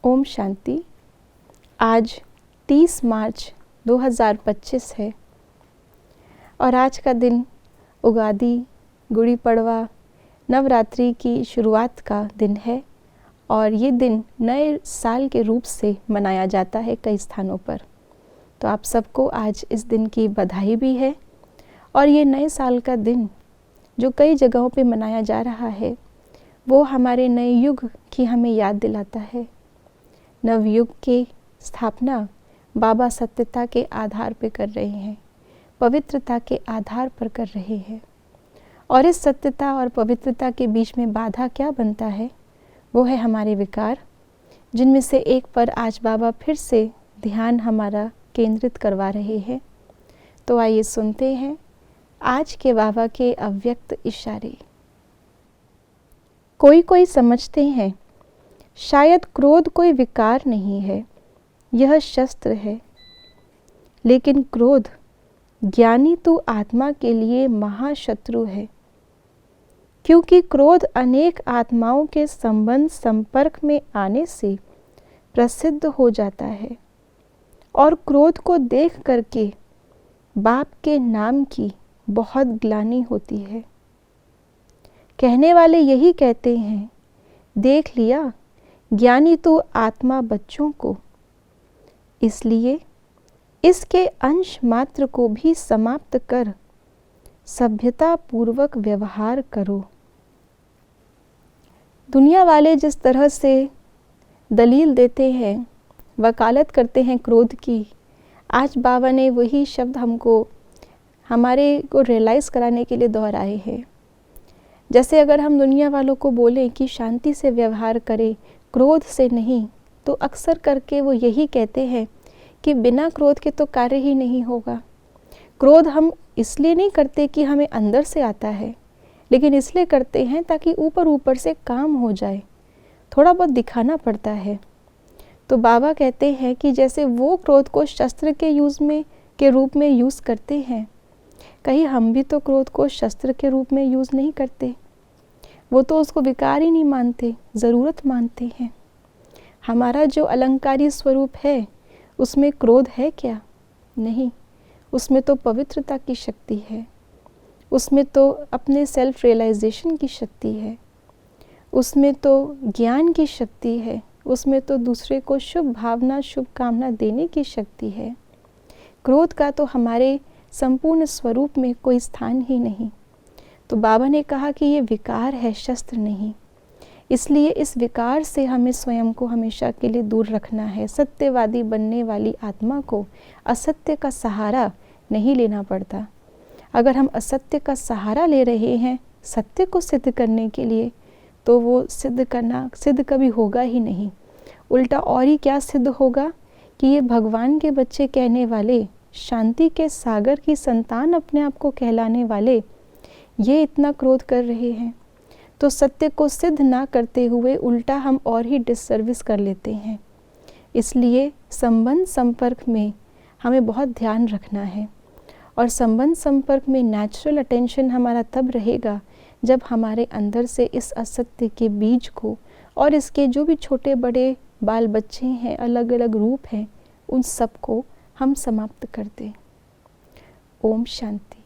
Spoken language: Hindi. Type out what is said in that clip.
ओम शांति। आज 30 मार्च 2025 है और आज का दिन उगादी, गुड़ी पड़वा, नवरात्रि की शुरुआत का दिन है और ये दिन नए साल के रूप से मनाया जाता है कई स्थानों पर। तो आप सबको आज इस दिन की बधाई भी है। और ये नए साल का दिन जो कई जगहों पे मनाया जा रहा है वो हमारे नए युग की हमें याद दिलाता है। नवयुग की स्थापना बाबा सत्यता के आधार पर कर रहे हैं, पवित्रता के आधार पर कर रहे हैं। और इस सत्यता और पवित्रता के बीच में बाधा क्या बनता है? वो है हमारे विकार, जिनमें से एक पर आज बाबा फिर से ध्यान हमारा केंद्रित करवा रहे हैं। तो आइए सुनते हैं आज के बाबा के अव्यक्त इशारे। कोई समझते हैं शायद क्रोध कोई विकार नहीं है, यह शस्त्र है। लेकिन क्रोध ज्ञानी तो आत्मा के लिए महाशत्रु है, क्योंकि क्रोध अनेक आत्माओं के संबंध संपर्क में आने से प्रसिद्ध हो जाता है और क्रोध को देख करके बाप के नाम की बहुत ग्लानि होती है। कहने वाले यही कहते हैं, देख लिया ज्ञानी तो आत्मा बच्चों को, इसलिए इसके अंश मात्र को भी समाप्त कर सभ्यता पूर्वक व्यवहार करो। दुनिया वाले जिस तरह से दलील देते हैं, वकालत करते हैं क्रोध की, आज बाबा ने वही शब्द हमको हमारे को रियलाइज़ कराने के लिए दोहराए हैं। जैसे अगर हम दुनिया वालों को बोलें कि शांति से व्यवहार करें, क्रोध से नहीं, तो अक्सर करके वो यही कहते हैं कि बिना क्रोध के तो कार्य ही नहीं होगा। क्रोध हम इसलिए नहीं करते कि हमें अंदर से आता है, लेकिन इसलिए करते हैं ताकि ऊपर ऊपर से काम हो जाए, थोड़ा बहुत दिखाना पड़ता है। तो बाबा कहते हैं कि जैसे वो क्रोध को शस्त्र के रूप में यूज़ करते हैं, कहीं हम भी तो क्रोध को शस्त्र के रूप में यूज़ नहीं करते। वो तो उसको विकार ही नहीं मानते, ज़रूरत मानते हैं। हमारा जो अलंकारी स्वरूप है उसमें क्रोध है क्या? नहीं, उसमें तो पवित्रता की शक्ति है, उसमें तो अपने सेल्फ रियलाइजेशन की शक्ति है, उसमें तो ज्ञान की शक्ति है, उसमें तो दूसरे को शुभ भावना, शुभ कामना देने की शक्ति है। क्रोध का तो हमारे संपूर्ण स्वरूप में कोई स्थान ही नहीं। तो बाबा ने कहा कि ये विकार है, शस्त्र नहीं। इसलिए इस विकार से हमें स्वयं को हमेशा के लिए दूर रखना है। सत्यवादी बनने वाली आत्मा को असत्य का सहारा नहीं लेना पड़ता। अगर हम असत्य का सहारा ले रहे हैं सत्य को सिद्ध करने के लिए, तो वो सिद्ध कभी होगा ही नहीं। उल्टा और ही क्या सिद्ध होगा कि ये भगवान के बच्चे कहने वाले, शांति के सागर की संतान अपने आप को कहलाने वाले, ये इतना क्रोध कर रहे हैं। तो सत्य को सिद्ध ना करते हुए उल्टा हम और ही डिससर्विस कर लेते हैं। इसलिए संबंध संपर्क में हमें बहुत ध्यान रखना है। और संबंध संपर्क में नेचुरल अटेंशन हमारा तब रहेगा जब हमारे अंदर से इस असत्य के बीज को और इसके जो भी छोटे बड़े बाल बच्चे हैं, अलग अलग रूप हैं, उन सब को हम समाप्त कर दें। ओम शांति।